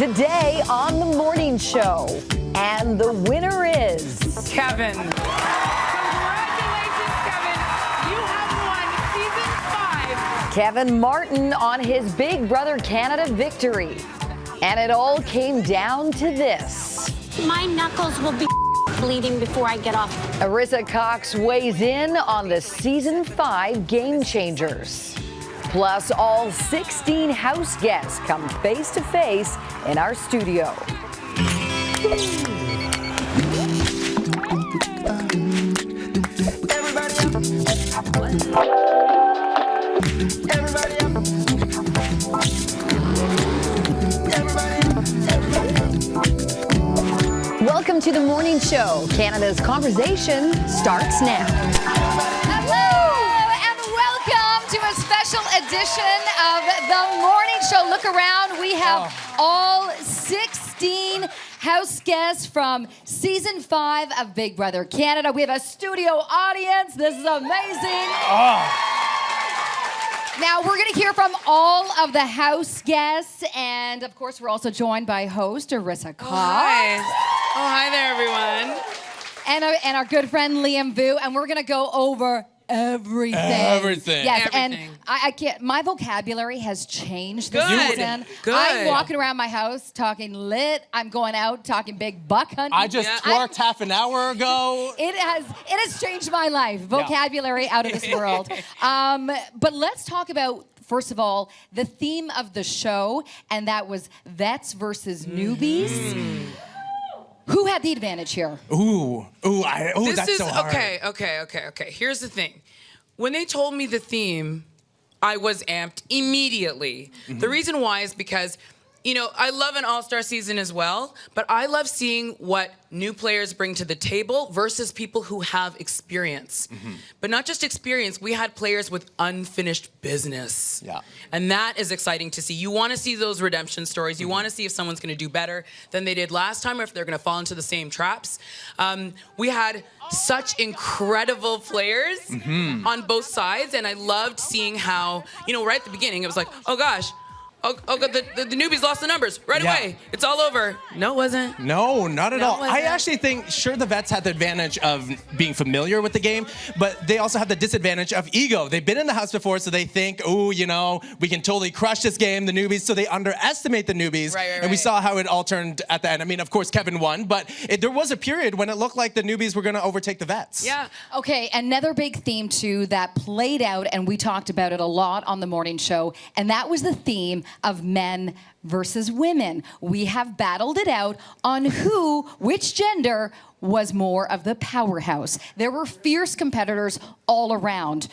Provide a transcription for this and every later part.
Today on the morning show, and the winner is Kevin. Congratulations, Kevin. You have won season 5. Kevin Martin on his Big Brother Canada victory. And it all came down to this. My knuckles will be bleeding before I get off. Arisa Cox weighs in on the season 5 game changers. Plus, all 16 house guests come face to face in our studio. Welcome to the morning show. Canada's conversation starts now. Hello and welcome to a special edition of the morning show. Look around. We have all 16 house guests from season 5 of Big Brother Canada. We have a studio audience. This is amazing. Now, we're going to hear from all of the house guests. And, of course, we're also joined by host Arisa Cox. Hi. Oh, hi there, everyone. And our good friend Liam Vu. And we're going to go over everything. Everything. Yes, Everything. and I can't. My vocabulary has changed this Good. season. Good. I'm walking around my house talking lit. I'm going out talking big buck hunting. I just twerked half an hour ago. It has changed my life. Vocabulary out of this world. But let's talk about, first of all, the theme of the show, and that was vets versus newbies. Who had the advantage here? That's so hard. Okay. Here's the thing. When they told me the theme, I was amped immediately. The reason why is because, you know, I love an all-star season as well, but I love seeing what new players bring to the table versus people who have experience. But not just experience, we had players with unfinished business. Yeah. And that is exciting to see. You want to see those redemption stories. You want to see if someone's going to do better than they did last time or if they're going to fall into the same traps. We had such incredible players on both sides, and I loved seeing how, you know, right at the beginning, it was like, oh gosh, oh God, the newbies lost the numbers right away. It's all over. No, it wasn't. No, not at all. wasn't. I actually think, sure, the vets had the advantage of being familiar with the game, but they also have the disadvantage of ego. They've been in the house before, so they think, oh, you know, we can totally crush this game, the newbies, so they underestimate the newbies. Right. And we saw how it all turned at the end. I mean, of course, Kevin won, but there was a period when it looked like the newbies were going to overtake the vets. Yeah. Okay, another big theme too that played out, and we talked about it a lot on the morning show, and that was the theme of men versus women. We have battled it out on which gender was more of the powerhouse. There were fierce competitors all around.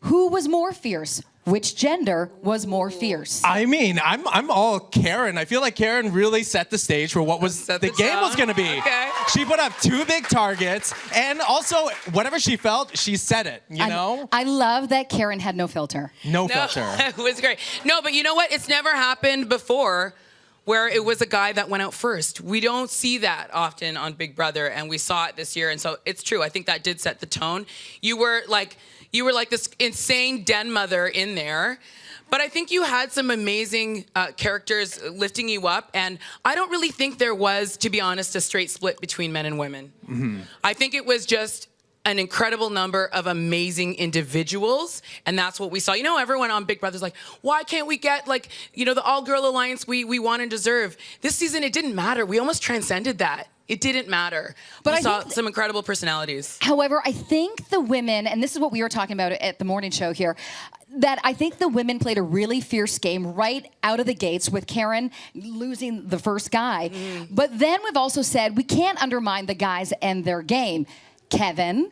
Who was more fierce? Which gender was more fierce? I mean, I'm all Karen. I feel like Karen really set the stage for what was the game was going to be. Okay. She put up 2 big targets, and also whatever she felt, she said it. You know, I love that Karen had no filter. no filter. It was great. No, but you know what? It's never happened before where it was a guy that went out first. We don't see that often on Big Brother, and we saw it this year, and so it's true. I think that did set the tone. You were like this insane den mother in there. But I think you had some amazing characters lifting you up. And I don't really think there was, to be honest, a straight split between men and women. I think it was just an incredible number of amazing individuals. And that's what we saw. You know, everyone on Big Brother's like, why can't we get, like, you know, the all-girl alliance we want and deserve? This season, it didn't matter. We almost transcended that. It didn't matter. But we I saw think some incredible personalities. However, I think the women, and this is what we were talking about at the morning show here, that I think the women played a really fierce game right out of the gates with Karen losing the first guy. But then we've also said we can't undermine the guys and their game. Kevin,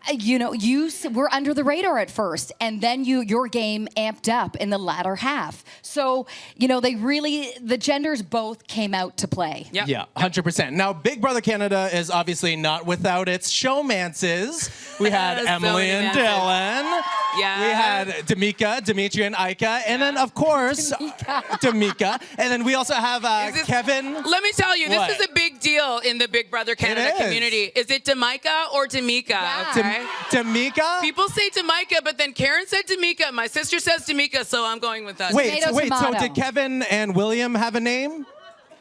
you know, you were under the radar at first, and then your game amped up in the latter half. So, you know, the genders both came out to play. Yep. Yeah, 100%. Now, Big Brother Canada is obviously not without its showmances. We had So Emily many and mances. Dylan. Yeah. We had Damika, Dimitri, and Ika. And then, of course, Damika. And then we also have Kevin. Let me tell you, What? this is a big deal in the Big Brother Canada is. community. Is it Damika or Damika? Yeah. Okay. Damika? People say Damika, but then Karen said Damika. My sister says Damika, so I'm going with that. Wait, Tomato, so tomato. did Kevin and William have a name?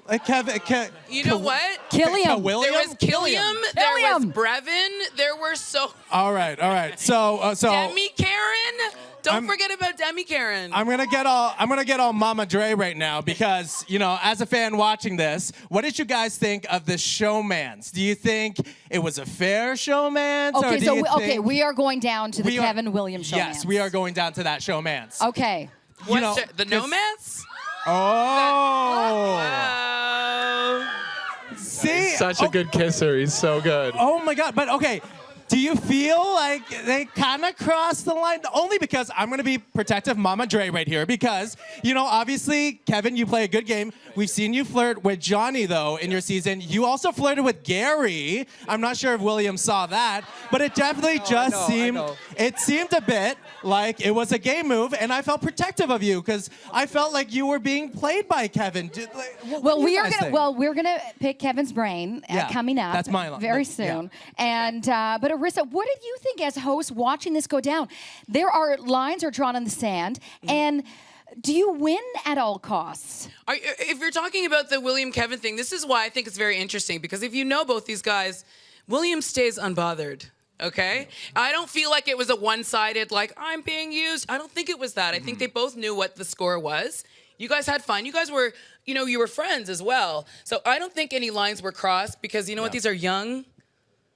Like Kevin. You know what? Killiam. William? There was Killiam. There was Killiam. Brevin. There were so. All right. So Demi Karen. Don't forget about Demi Karen. I'm gonna get all Mama Dre right now because, you know, as a fan watching this, what did you guys think of the showmance? Do you think it was a fair showmance? Okay, or do so you think we are going down to the Kevin Williams showmance. Yes, we are going down to that showmance. Okay. What know, the Nomads? Oh. See? Such a good kisser. He's so good. Oh my God. But okay. Do you feel like they kind of crossed the line? Only because I'm going to be protective Mama Dre right here because, you know, obviously, Kevin, you play a good game. We've seen you flirt with Johnny, though, in your season. You also flirted with Gary. I'm not sure if William saw that, but it definitely it seemed a bit like it was a game move, and I felt protective of you because I felt like you were being played by Kevin. Well, we're gonna pick Kevin's brain coming up. That's my line. Very soon. Yeah. And but Arissa, what did you think as host watching this go down? There are lines are drawn in the sand, and do you win at all costs? If you're talking about the William Kevin thing, this is why I think it's very interesting because if you know both these guys, William stays unbothered. Okay? I don't feel like it was a one-sided, like, I'm being used. I don't think it was that. I think they both knew what the score was. You guys had fun. You guys were, you know, you were friends as well. So I don't think any lines were crossed because, you know what, these are young.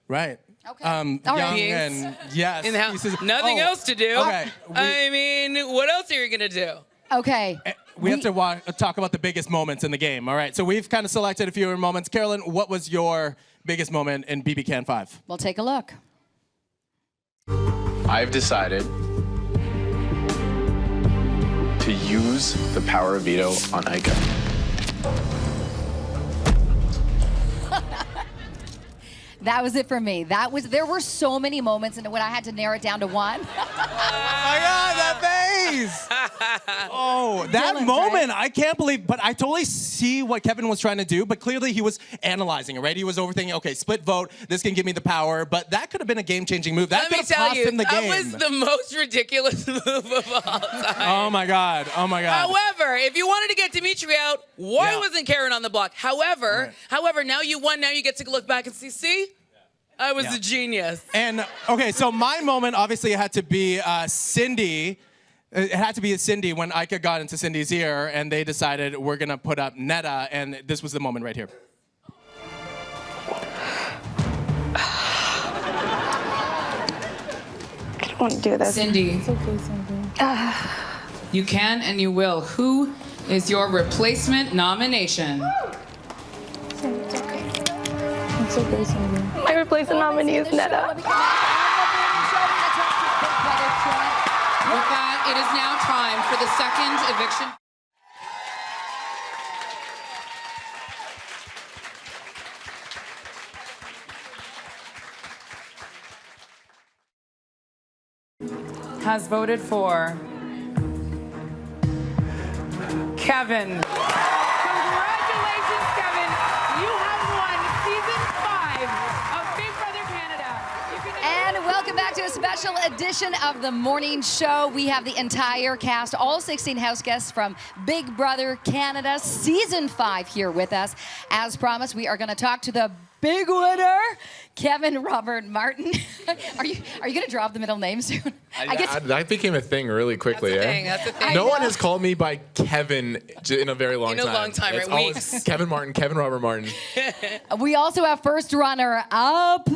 Right. Okay. Young and, yes. In the house. Nothing else to do. Okay. I mean, what else are you going to do? Okay. We have to talk about the biggest moments in the game, all right? So we've kind of selected a few moments. Carolyn, what was your biggest moment in BB Can 5? We'll take a look. I've decided to use the power of veto on Aika. That was it for me. There were so many moments, and when I had to narrow it down to one. Oh my God, that face! Oh, that Dylan's moment, right. I can't believe, but I totally see what Kevin was trying to do, but clearly he was analyzing it, right? He was overthinking, okay, split vote, this can give me the power, but that could have been a game-changing move. That Let me could have tell cost you, him the game. that was the most ridiculous move of all time. Oh my God, oh my God. However, if you wanted to get Dimitri out, why Yeah. wasn't Karen on the block? However, now you won. Now you get to look back and see, I was a genius. And, okay, so my moment, obviously, it had to be Cindy. It had to be Cindy when Aika got into Cindy's ear, and they decided we're going to put up Netta, and this was the moment right here. I don't want to do this. Cindy, It's okay, Cindy. you can and you will. Who is your replacement nomination? Cindy, it's okay. It's okay, Cindy. My replacement nominee is Netta. With that, it is now time for the second eviction. Has voted for Kevin. Congratulations, Kevin. You have won season 5 of Big Brother Canada. And welcome back to a special edition of the morning show. We have the entire cast, all 16 house guests from Big Brother Canada season 5 here with us. As promised, we are going to talk to the big winner, Kevin Robert Martin. Are you going to drop the middle name soon? That became a thing really quickly. That's the thing. No one has called me by Kevin in a very long time. In a long time, It's right? always Weeks. Kevin Martin, Kevin Robert Martin. We also have first runner up.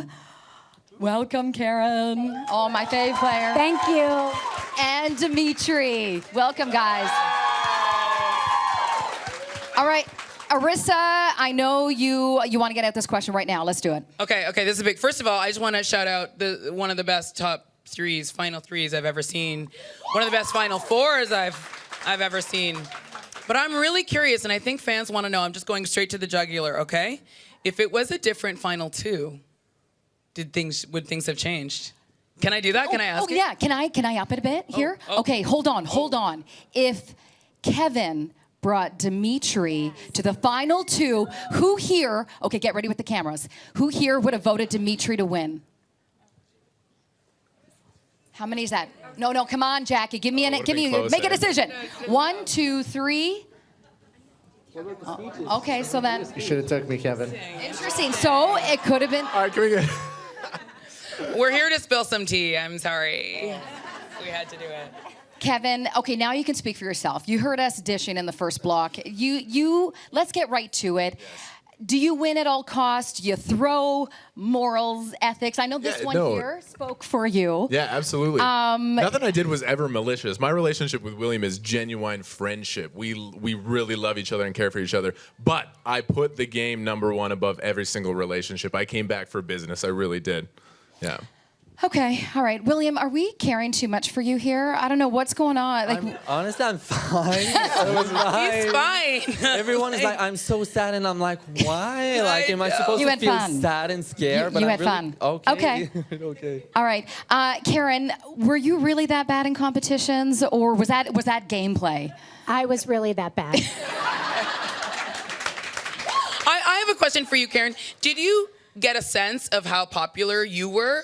Welcome, Karen. Oh, my fave player. Thank you. And Dimitri. Welcome, guys. All right. Arissa, I know you want to get at this question right now. Let's do it. Okay, this is big. First of all, I just want to shout out one of the best top final threes I've ever seen. One of the best final fours I've ever seen. But I'm really curious, and I think fans want to know. I'm just going straight to the jugular, okay? If it was a different final 2, would things have changed? Can I do that? Can I ask? Oh, yeah. Can I up it a bit here? oh. Okay, hold on. If Kevin brought Dimitri to the final 2, who here, okay, get ready with the cameras, who here would have voted Dimitri to win? How many is that? No, come on, Jackie, make a decision. 1, 2, 3. Okay, so then You should have took me, Kevin. interesting. So it could have been. All right, can we get... We're here to spill some tea. I'm sorry. We had to do it. Kevin, okay, now you can speak for yourself. You heard us dishing in the first block. You let's get right to it. Do you win at all costs? Do you throw morals, ethics? I know this one here spoke for you. Yeah, absolutely. Nothing I did was ever malicious. My relationship with William is genuine friendship. We really love each other and care for each other. But I put the game #1 above every single relationship. I came back for business. I really did. Yeah. Okay, all right. William, are we caring too much for you here? I don't know what's going on. Like, Honestly, I'm fine. It was fine. He's fine. Everyone is like, I'm so sad, and I'm like, why? Like, am I supposed to feel sad and scared? You had fun. Okay. Okay. All right. Karen, were you really that bad in competitions, or was that gameplay? I was really that bad. I have a question for you, Karen. Did you get a sense of how popular you were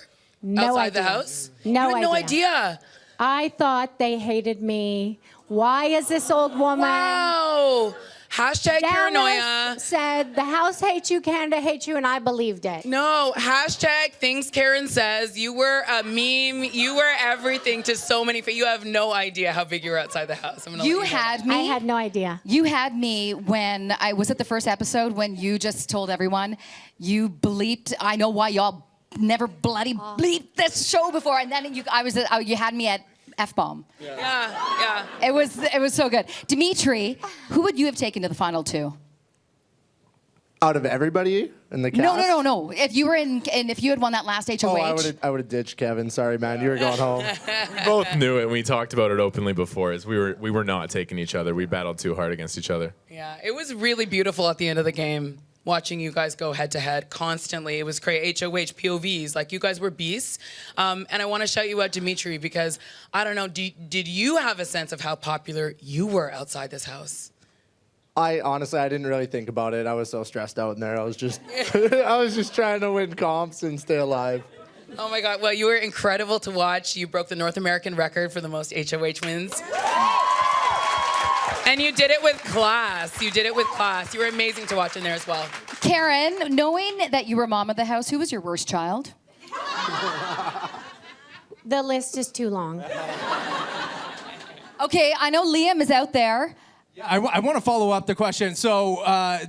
outside the house? No you had no idea. I thought they hated me. Why is this old woman? Wow. Hashtag paranoia. Said the house hates you, Canada hates you, and I believed it. No, hashtag things Karen says. You were a meme. You were everything to so many. You have no idea how big you were outside the house. You had me. I had no idea. You had me when I was at the first episode when you just told everyone you bleeped. I know why y'all never bloody bleeped this show before, and then you had me at F-bomb. Yeah. It was so good. Dimitri, who would you have taken to the final two? Out of everybody in the cast? No. If you were if you had won that last HOH. Oh, I would have ditched Kevin. Sorry, man. You were going home. We both knew it, and we talked about it openly before. Is we were not taking each other. We battled too hard against each other. Yeah, it was really beautiful at the end of the game. Watching you guys go head to head constantly. It was great. HOH, POVs, like you guys were beasts. And I want to shout you out, Dimitri, because I don't know, did you have a sense of how popular you were outside this house? I didn't really think about it. I was so stressed out in there. I was just trying to win comps and stay alive. Oh my God, well, you were incredible to watch. You broke the North American record for the most HOH wins. And you did it with class. You were amazing to watch in there as well. Karen, knowing that you were mom of the house, who was your worst child? The list is too long. Okay, I know Liam is out there. I want to follow up the question. So,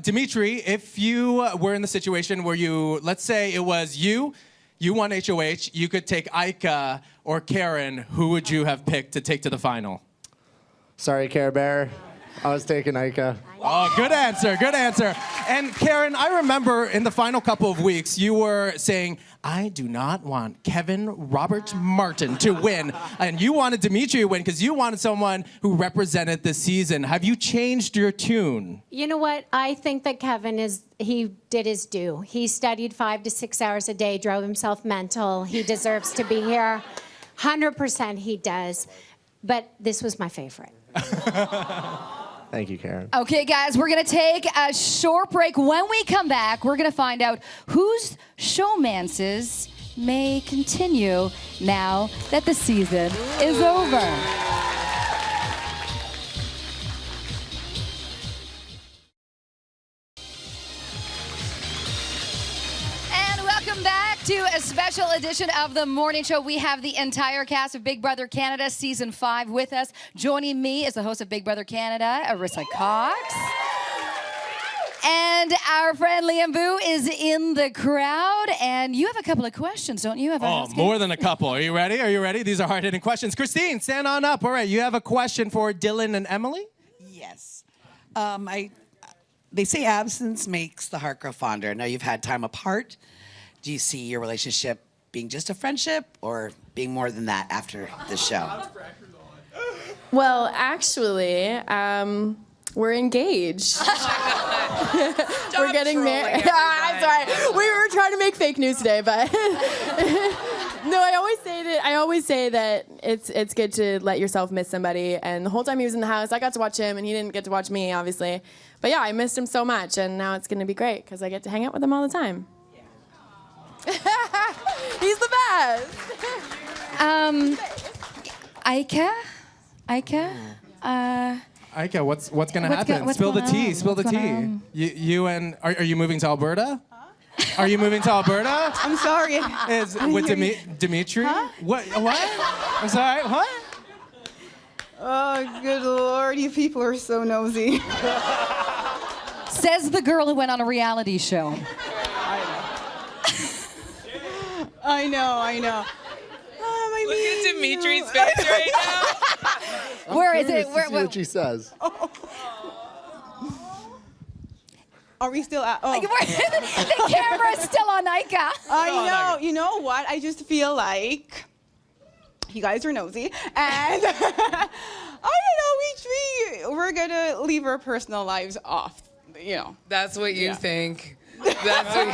Dimitri, if you were in the situation where let's say it was you won HOH, you could take Ika or Karen, who would you have picked to take to the final? Sorry, Care Bear. I was taking Ika. Oh, good answer. And Karen, I remember in the final couple of weeks, you were saying, I do not want Kevin Robert Martin to win. And you wanted Dimitri to win because you wanted someone who represented the season. Have you changed your tune? You know what? I think that Kevin he did his due. He studied 5 to 6 hours a day, drove himself mental. He deserves to be here. 100% he does. But this was my favorite. Thank you, Karen. Okay, guys, we're going to take a short break. When we come back, we're going to find out whose showmances may continue now that the season is over. Welcome back to a special edition of The Morning Show. We have the entire cast of Big Brother Canada Season 5 with us. Joining me is the host of Big Brother Canada, Arissa Cox. And our friend Liam Boo is in the crowd. And you have a couple of questions, don't you? More than a couple. Are you ready? These are hard-hitting questions. Christine, stand on up. All right, you have a question for Dylan and Emily? Yes. They say absence makes the heart grow fonder. Now you've had time apart. Do you see your relationship being just a friendship or being more than that after the show? Well, actually, we're engaged. We're getting married. I'm sorry. We were trying to make fake news today, but no, I always say that it's good to let yourself miss somebody. And the whole time he was in the house, I got to watch him, and he didn't get to watch me, obviously. But yeah, I missed him so much, and now it's going to be great because I get to hang out with him all the time. He's the best. Ika, Ika, what's gonna happen? Spill the tea. Spill the tea. You and are you moving to Alberta? Are you moving to Alberta? I'm sorry. Is with Dimitri? Huh? What? I'm sorry. What? Oh, good Lord, you people are so nosy. Says the girl who went on a reality show. I know. Look at Dimitri's face right now. Where is it? Where, what she says. Are we still at? Oh. The camera's still on Ika. I know. You know what? I just feel like you guys are nosy, and I don't know. We're gonna leave our personal lives off. You know. That's what you think. That's what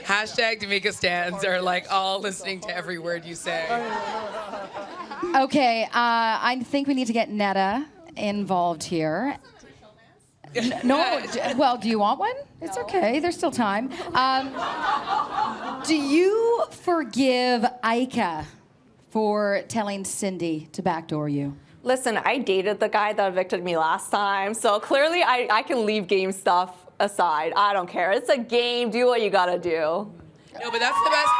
hashtag D'Amica stands are like all listening to every word you say. Okay, I think we need to get Netta involved here. No, well, do you want one? It's okay, there's still time. Do you forgive Ika for telling Cindy to backdoor you? Listen, I dated the guy that evicted me last time, so clearly I can leave game stuff aside. I don't care. It's a game. Do what you gotta do. No, but that's the best.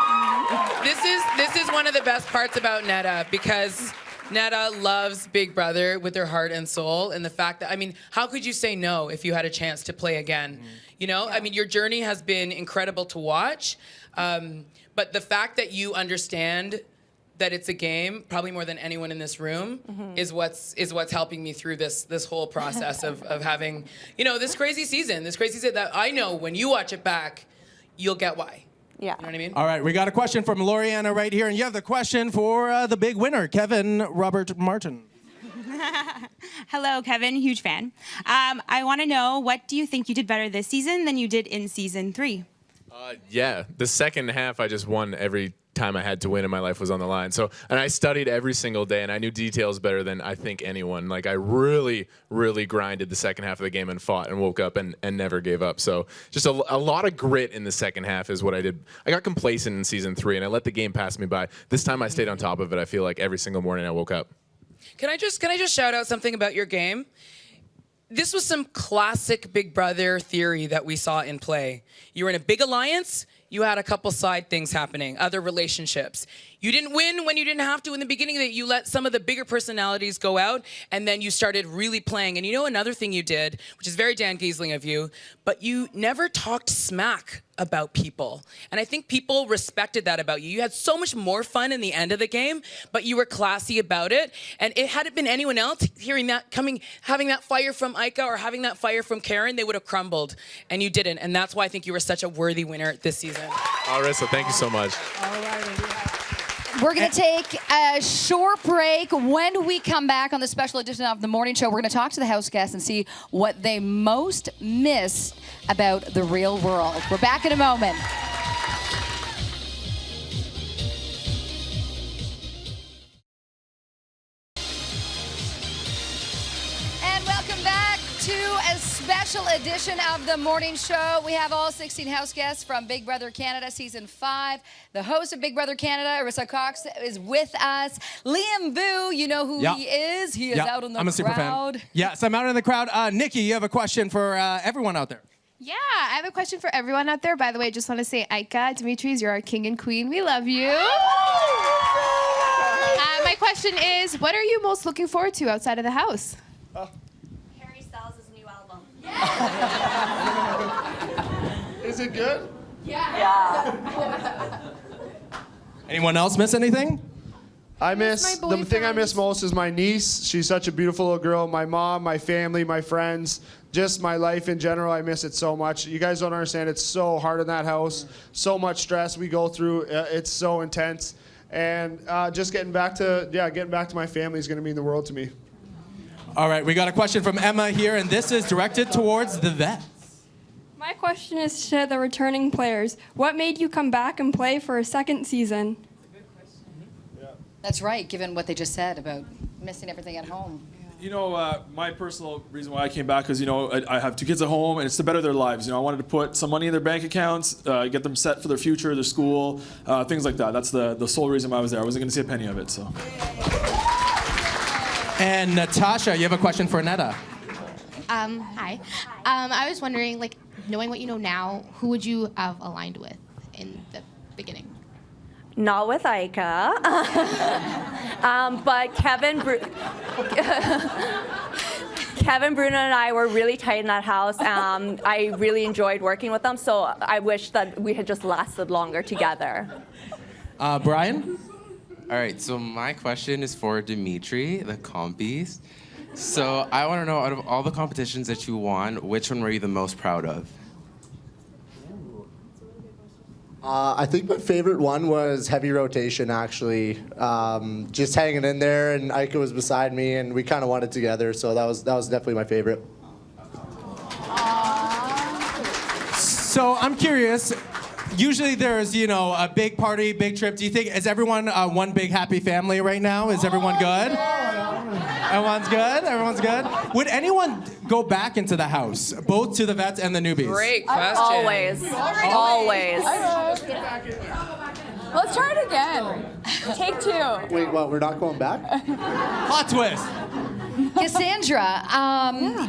This is one of the best parts about Netta, because Netta loves Big Brother with her heart and soul, and the fact that, I mean, how could you say no if you had a chance to play again? You know, I mean, your journey has been incredible to watch, but the fact that you understand that it's a game, probably more than anyone in this room, is what's helping me through this whole process of having, you know, this crazy season that I know when you watch it back, you'll get why. Yeah. You know what I mean? All right, we got a question from Loriana right here, and you have the question for the big winner, Kevin Robert Martin. Hello, Kevin, huge fan. I want to know, what do you think you did better this season than you did in season 3? Yeah, the second half I just won every time I had to win and my life was on the line. So, and I studied every single day and I knew details better than I think anyone. Like I really, really grinded the second half of the game and fought and woke up and never gave up. So just a lot of grit in the second half is what I did. I got complacent in season 3 and I let the game pass me by. This time I stayed on top of it. I feel like every single morning I woke up. Can I just shout out something about your game? This was some classic Big Brother theory that we saw in play. You were in a big alliance. You had a couple side things happening, other relationships. You didn't win when you didn't have to in the beginning, that you let some of the bigger personalities go out, and then you started really playing. And you know another thing you did, which is very Dan Giesling of you, but you never talked smack about people. And I think people respected that about you. You had so much more fun in the end of the game, but you were classy about it. And had it been anyone else hearing that having that fire from Ika or having that fire from Karen, they would have crumbled. And you didn't. And that's why I think you were such a worthy winner this season. Arissa, thank you so much. We're going to take a short break. When we come back on the special edition of The Morning Show, we're going to talk to the house guests and see what they most miss about the real world. We're back in a moment. And welcome back to a special edition of The Morning Show. We have all 16 house guests from Big Brother Canada Season 5. The host of Big Brother Canada, Arissa Cox, is with us. Liam Vu, you know who he is. He is out in the crowd. I'm a super fan. Yes, I'm out in the crowd. Nikki, you have a question for everyone out there. Yeah, I have a question for everyone out there. By the way, I just want to say, Ika, Dimitris, you're our king and queen. We love you. My question is, what are you most looking forward to outside of the house? Harry Styles' new album. Is it good? Yeah. Anyone else miss anything? The thing I miss most is my niece. She's such a beautiful little girl. My mom, my family, my friends, just my life in general. I miss it so much. You guys don't understand. It's so hard in that house. So much stress we go through. It's so intense. And just getting back to my family is going to mean the world to me. All right, we got a question from Emma here, and this is directed towards the vets. My question is to the returning players. What made you come back and play for a second season? That's right, given what they just said about missing everything at home. You know, my personal reason why I came back is, you know, I have 2 kids at home, and it's to better their lives. You know, I wanted to put some money in their bank accounts, get them set for their future, their school, things like that. That's the sole reason why I was there. I wasn't going to see a penny of it, so. And Natasha, you have a question for Netta. Hi. I was wondering, like, knowing what you know now, who would you have aligned with in the beginning? Not with Ika, but Kevin Bruno and I were really tight in that house. I really enjoyed working with them, so I wish that we had just lasted longer together. Brian? All right, so my question is for Dimitri, the compies. So I want to know, out of all the competitions that you won, which one were you the most proud of? I think my favorite one was heavy rotation, actually. Just hanging in there, and Ika was beside me, and we kind of won it together, so that was definitely my favorite. So I'm curious. Usually there's, a big party, big trip. Do you think, is everyone one big happy family right now? Is everyone good? Everyone's good? Everyone's good? Would anyone go back into the house, both to the vets and the newbies? Great question. Always. Always. Let's try it again. Take 2. Wait, what? We're not going back? Hot twist. Cassandra,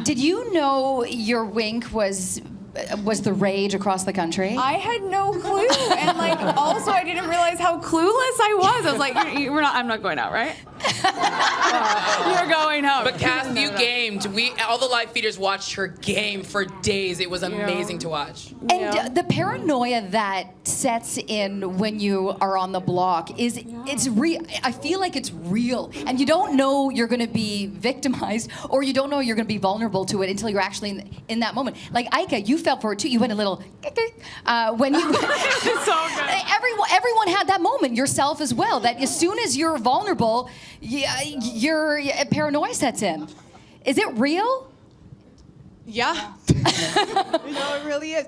did you know your wink was the rage across the country? I had no clue, and also I didn't realize how clueless I was. I was like, I'm not going out, right? You're going home. But Cass, you gamed. All the live feeders watched her game for days. It was amazing to watch. And the paranoia that sets in when you are on the block it's real. I feel like it's real, and you don't know you're going to be victimized, or you don't know you're going to be vulnerable to it until you're actually in that moment. Like Ika, you felt for it too. You went a little when you. It's so good. Everyone had that moment. Yourself as well. That as soon as you're vulnerable, your paranoia sets in. Is it real? Yeah. It really is.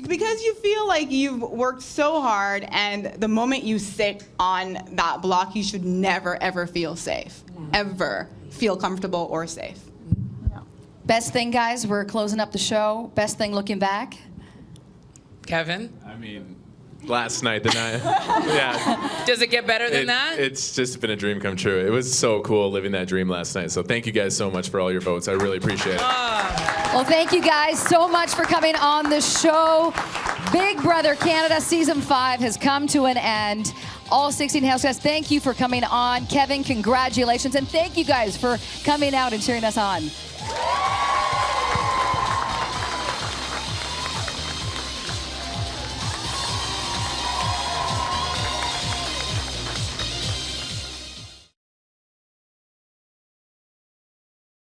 Because you feel like you've worked so hard, and the moment you sit on that block, you should never, ever feel safe. Ever feel comfortable or safe. Best thing, guys, we're closing up the show. Best thing looking back? Kevin? I mean, last night, the night. Yeah. Does it get better than that? It's just been a dream come true. It was so cool living that dream last night. So thank you guys so much for all your votes. I really appreciate it. Well, thank you guys so much for coming on the show. Big Brother Canada Season 5 has come to an end. All 16 house guests, thank you for coming on. Kevin, congratulations. And thank you guys for coming out and cheering us on.